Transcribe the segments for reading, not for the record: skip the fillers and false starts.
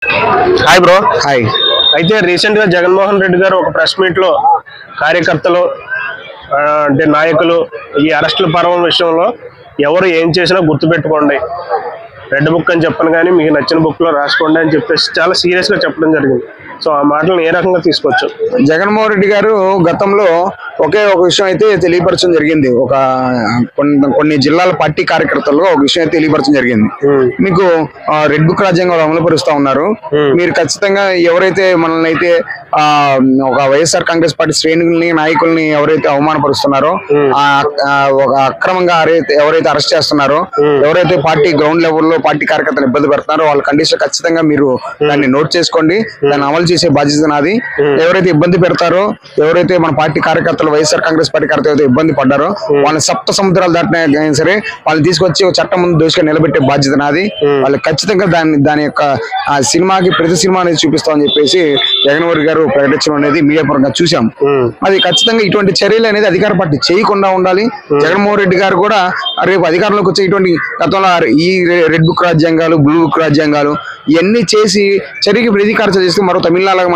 Hi bro. Hi. అయితే recent గా జగన్మోహన్ రెడ్డి గారు ఒక ప్రెస్ మీట్ లో కార్యకర్తలు అంటే నాయకులు ఈ అరెస్టుల పర్వం విషయంలో ఎవరు ఏం చేసినా గుర్తుపెట్టుకోండి, రెడ్ బుక్ అని చెప్పను కానీ మీకు నచ్చిన బుక్ లో రాసుకోండి అని చెప్పేసి చాలా సీరియస్ గా చెప్పడం జరిగింది. సో ఆ మాటలను ఏ రకంగా తీసుకోవచ్చు? జగన్మోహన్ రెడ్డి గారు గతంలో ఒకే ఒక విషయం అయితే తెలియపరచడం జరిగింది. ఒక కొన్ని జిల్లాల పార్టీ కార్యకర్తలు ఒక విషయం అయితే తెలియపరచడం జరిగింది. మీకు రెడ్ బుక్ రాజ్యాంగం అమలుపరుస్తా ఉన్నారు, మీరు ఖచ్చితంగా ఎవరైతే మనల్ని అయితే ఒక వైఎస్ఆర్ కాంగ్రెస్ పార్టీ శ్రేణుల్ని నాయకుల్ని ఎవరైతే అవమానపరుస్తున్నారో, ఒక అక్రమంగా ఎవరైతే అరెస్ట్ చేస్తున్నారో, ఎవరైతే పార్టీ గ్రౌండ్ లెవెల్లో పార్టీ కార్యకర్తలు ఇబ్బంది పెడుతున్నారో వాళ్ళ కండిషన్ ఖచ్చితంగా మీరు దాన్ని నోట్ చేసుకోండి, దాన్ని అమలు చేసే బాధ్యత నాది. ఎవరైతే ఇబ్బంది పెడతారో, ఎవరైతే మన పార్టీ కార్యకర్తలు వైఎస్ఆర్ కాంగ్రెస్ పార్టీ కార్యకర్తలు ఇబ్బంది పడ్డారో వాళ్ళని సప్త సముద్రాలు దాటినా సరే వాళ్ళని తీసుకొచ్చి చట్టం ముందు దోషిగా నిలబెట్టే బాధ్యత నాది. వాళ్ళు ఖచ్చితంగా దాని యొక్క ఆ సినిమాకి ప్రతి సినిమా అనేది చూపిస్తామని చెప్పేసి జగన్మోహన్ గారు ప్రకటించడం అనేది మీడియా పరంగా చూసాం. అది ఖచ్చితంగా ఇటువంటి చర్యలు అనేది అధికార పార్టీ చేయకుండా ఉండాలి. జగన్మోహన్ రెడ్డి గారు కూడా రేపు అధికారంలోకి వచ్చే ఇటువంటి గతంలో ఈ రెడ్ బుక్ రాజ్యాంగాలు, బ్లూ బుక్ రాజ్యాంగాలు ఇవన్నీ చేసి చర్యకి ప్రతీకారం చేస్తే మరో తమిళనాడు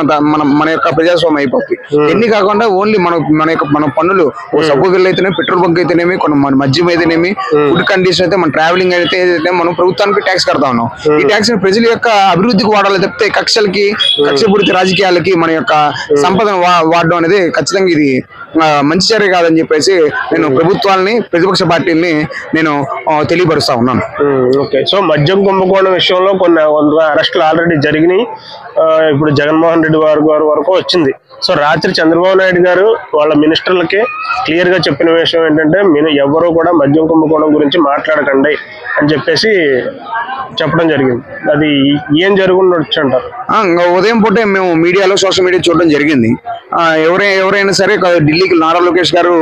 మన యొక్క ప్రజాస్వామ్యం అయిపోతుంది. ఎన్ని కాకుండా ఓన్లీ మన పన్నులు సబ్బు బిల్లు అయితేనేమి, పెట్రోల్ బంక్ అయితేనేమి, మన మద్యం అయితేనేమి, ఫుడ్ కండిషన్ అయితే, మన ట్రావెలింగ్ అయితే మనం ప్రభుత్వానికి ట్యాక్స్ కడతా ఉన్నాం. ఈ ట్యాక్స్ ప్రజల యొక్క అభివృద్ధికి వాడాలి తప్పితే కక్షపూరిత రాజకీయాలకి మన యొక్క సంపదను వాడడం అనేది ఖచ్చితంగా ఇది మంచి చర్య కాదని చెప్పేసి నేను ప్రభుత్వాలని, ప్రతిపక్ష పార్టీలని నేను తెలియపరుస్తా ఉన్నాను. ఓకే. సో మద్యం కుంభకోణం విషయంలో కొన్ని అరెస్టులు ఆల్రెడీ జరిగినాయి. ఇప్పుడు జగన్మోహన్ రెడ్డి గారి వరకు వచ్చింది. సో రాత్రి చంద్రబాబు నాయుడు గారు వాళ్ళ మినిస్టర్లకి క్లియర్ గా చెప్పిన విషయం ఏంటంటే, ఎవరు కూడా మద్యం కుంభకోణం గురించి మాట్లాడకండి అని చెప్పేసి చెప్పడం జరిగింది. అది ఏం జరుగుండొచ్చు అంటారు? ఉదయం పూటే మేము మీడియాలో, సోషల్ మీడియా చూడడం జరిగింది. ఎవరైనా సరే ఢిల్లీకి నారా లోకేష్ గారు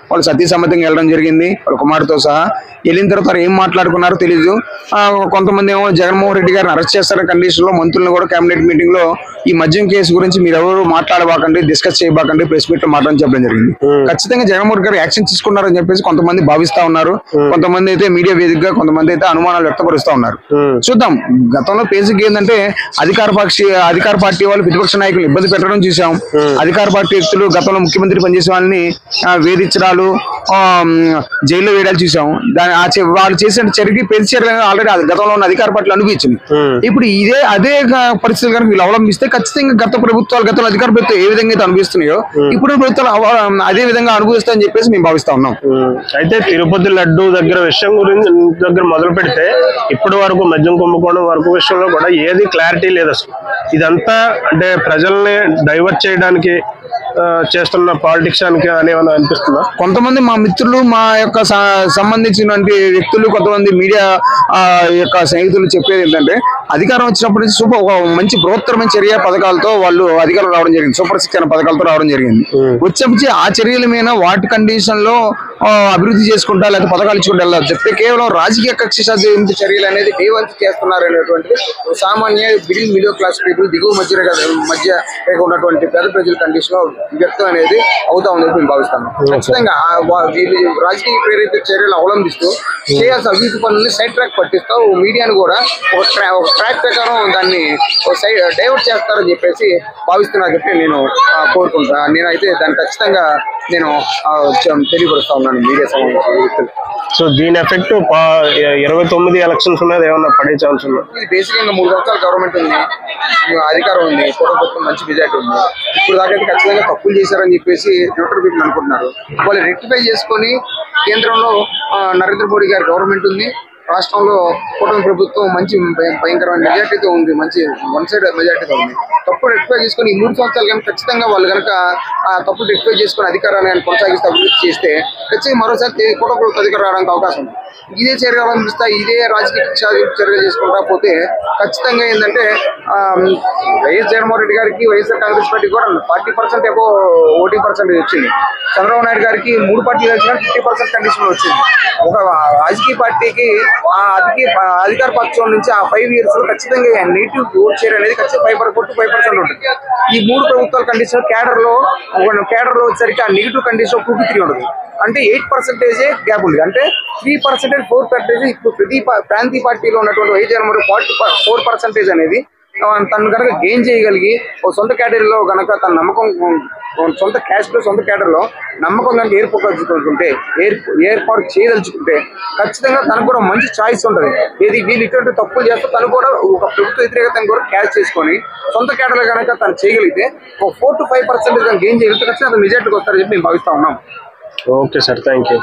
వాళ్ళు సతీసమ్మతంగా వెళ్ళడం జరిగింది, వాళ్ళ కుమారుతో సహా. వెళ్ళిన తర్వాత ఏం మాట్లాడుకున్నారో తెలీదు. కొంతమంది ఏమో జగన్మోహన్ రెడ్డి గారిని అరెస్ట్ చేస్తారన్న కండిషన్ లో మంత్రులను కూడా కేబినెట్ మీటింగ్ లో ఈ మద్యం కేసు గురించి మీరు ఎవరు మాట్లాడబాకండి, డిస్కస్ చేయబాకండి, ప్రెస్ మీట్ లో మాట్లాడని చెప్పడం జరిగింది. ఖచ్చితంగా జగన్మోహన్ గారు యాక్షన్ తీసుకున్నారని చెప్పేసి కొంతమంది భావిస్తా ఉన్నారు. కొంతమంది అయితే మీడియా వేదికగా కొంతమంది అయితే అనుమానాలు వ్యక్తపరుస్తా ఉన్నారు. చూద్దాం. గతంలో బేసిక్ ఏంటంటే అధికార పార్టీ వాళ్ళు ప్రతిపక్ష నాయకులు ఇబ్బంది పెట్టడం చూసాం. అధికార పార్టీ వ్యక్తులు గతంలో ముఖ్యమంత్రి పనిచేసే వాళ్ళని వేధించడాలు, జైల్లో వేయడాలు చూసాం. వాళ్ళు చేసిన చర్యకి ప్రతి చర్యలు ఆల్రెడీ గతంలో ఉన్న అధికార పార్టీలు అనుభవించింది. ఇప్పుడు అదే పరిస్థితులు కనుక వీళ్ళు అవలంబిస్తే ఖచ్చితంగా గతంలో అధికార ప్రభుత్వం ఏ విధంగా అయితే అనుభవిస్తున్నాయో ఇప్పుడు ప్రభుత్వాలు అదే విధంగా అనుభవిస్తాయని చెప్పేసి మేము భావిస్తా ఉన్నాం. అయితే తిరుపతి లడ్డు విషయం దగ్గర మొదలు పెడితే ఇప్పటి వరకు మద్యం కుంభకోణం వరకు విషయంలో కూడా ఏది క్లారిటీ లేదు అసలు. ఇదంతా అంటే ప్రజల్ని డైవర్ట్ చేయడానికి చేస్తున్న పాలిటిక్స్ అని అనిపిస్తుందా? కొంతమంది మా మిత్రులు, మా యొక్క సంబంధించినటువంటి వ్యక్తులు, కొంతమంది మీడియా యొక్క స్నేహితులు చెప్పేది ఏంటంటే, అధికారం వచ్చినప్పటి నుంచి ఒక మంచి బృహత్తరమైన చర్య పథకాలతో వాళ్ళు అధికారం రావడం జరిగింది. సూపర్ 6 అనే పథకాలతో రావడం జరిగింది. వచ్చి ఆ చర్యల మీద వాటి కండిషన్ లో అభివృద్ధి చేసుకుంటా లేదా పథకాలు ఇచ్చుకుంటా వెళ్ళాలి చెప్తే కేవలం రాజకీయ కక్ష సాధింపు చర్యలు అనేది డేవంతి చేస్తున్నారు అనేటువంటిది సామాన్య మిడిల్ క్లాస్ పీపుల్, దిగువ మధ్య ఉన్నటువంటి పేద ప్రజల కండిషన్ లో వ్యక్తం అనేది అవుతా ఉందని మేము భావిస్తాను. ఖచ్చితంగా రాజకీయ ప్రేరిత చర్యలు అవలంబిస్తూ చేయాల్సిన అభివృద్ధి పనుల్ని సైడ్ ట్రాక్ పట్టిస్తూ మీడియాను కూడా ఒక ట్రాక్ ప్రకారం దాన్ని డైవర్ట్ చేస్తారని చెప్పేసి భావిస్తున్నా చెప్పి నేను కోరుకుంటున్నా. నేనైతే దాన్ని ఖచ్చితంగా నేను తెలియపరుస్తా ఉన్నాను మీడియా సంబంధించిన. సో దీని ఎఫెక్ట్ 29 ఎలక్షన్స్ ఉన్నది ఏమన్నా పడే ఛాన్స్ ఉందా? ఇది బేసిక్గా 3 సంవత్సరాల గవర్నమెంట్ ఉంది, అధికారం ఉంది, ప్రభుత్వం మంచి మెజార్టీ ఉంది. ఇప్పుడు దాకైతే ఖచ్చితంగా తప్పులు చేశారని చెప్పేసి న్యూట్రల్ పీపుల్ అనుకుంటున్నారు. వాళ్ళు రెక్టిఫై చేసుకొని కేంద్రంలో నరేంద్ర మోడీ గారి గవర్నమెంట్ ఉంది, రాష్ట్రంలో కూటమి ప్రభుత్వం మంచి భయంకరమైన మెజార్టీతో ఉంది, మంచి వన్ సైడ్ మెజార్టీతో ఉంది. తప్పు రెక్టిఫై చేసుకుని ఈ 3 సంవత్సరాలు కనుక ఖచ్చితంగా వాళ్ళు కనుక ఆ తప్పు రెక్టిఫై చేసుకుని అధికారాన్ని కొనసాగిస్తే, అభివృద్ధి చేస్తే ఖచ్చితంగా మరోసారి కూటమి ప్రభుత్వం అధికారం రావడానికి అవకాశం ఉంది. ఇదే చర్యలు అవలంబిస్తా, ఇదే రాజకీయ చర్యలు చేసుకుంటా పోతే ఖచ్చితంగా ఏంటంటే వైఎస్ జగన్మోహన్ రెడ్డి గారికి, వైఎస్ఆర్ కాంగ్రెస్ పార్టీ కూడా 40% ఏవో ఓటింగ్ పర్సెంటేజ్ వచ్చింది. చంద్రబాబు నాయుడు గారికి 3 పార్టీలు వచ్చినా 50% కండిషన్ వచ్చింది. ఒక రాజకీయ పార్టీకి అధికార పక్షం నుంచి ఆ 5 years ఖచ్చితంగా నెగిటివ్ ఓట్ షేర్ అనేది ఖచ్చితంగా 5% ఉంటుంది. ఈ 3 ప్రభుత్వాల కండిషన్ కేడర్ లో వచ్చేసరికి ఆ నెగిటివ్ కండిషన్ 2-3 ఉండదు. అంటే 8% గ్యాప్ ఉంది. అంటే 3%, 4% ఇప్పుడు ప్రతి ప్రాంతీయ పార్టీలో ఉన్నటువంటి వైఎస్ జగన్మోహన్ 4% అనేది తను కనుక గెయిన్ చేయగలిగి ఒక సొంత కేటగిరీలో కనుక తన నమ్మకం, సొంత క్యాస్ట్ లో సొంత కేటర్లో నమ్మకం కనుక ఏర్పరచుకుంటే ఏర్పాటు చేయదలుచుకుంటే ఖచ్చితంగా తనకు కూడా మంచి ఛాయిస్ ఉంటుంది. వీళ్ళు ఇటువంటి తప్పులు చేస్తే తను కూడా ఒక ప్రభుత్వ వ్యతిరేకతను కూడా క్యాచ్ చేసుకొని సొంత కేటర్లు కనుక తను చేయగలిగితే ఒక 4 to 5% గెయిన్ చేయగలిగితే ఖచ్చితంగా మెజార్టీకి వస్తారని చెప్పి మేము భావిస్తా ఉన్నాం. Okay sir, thank you.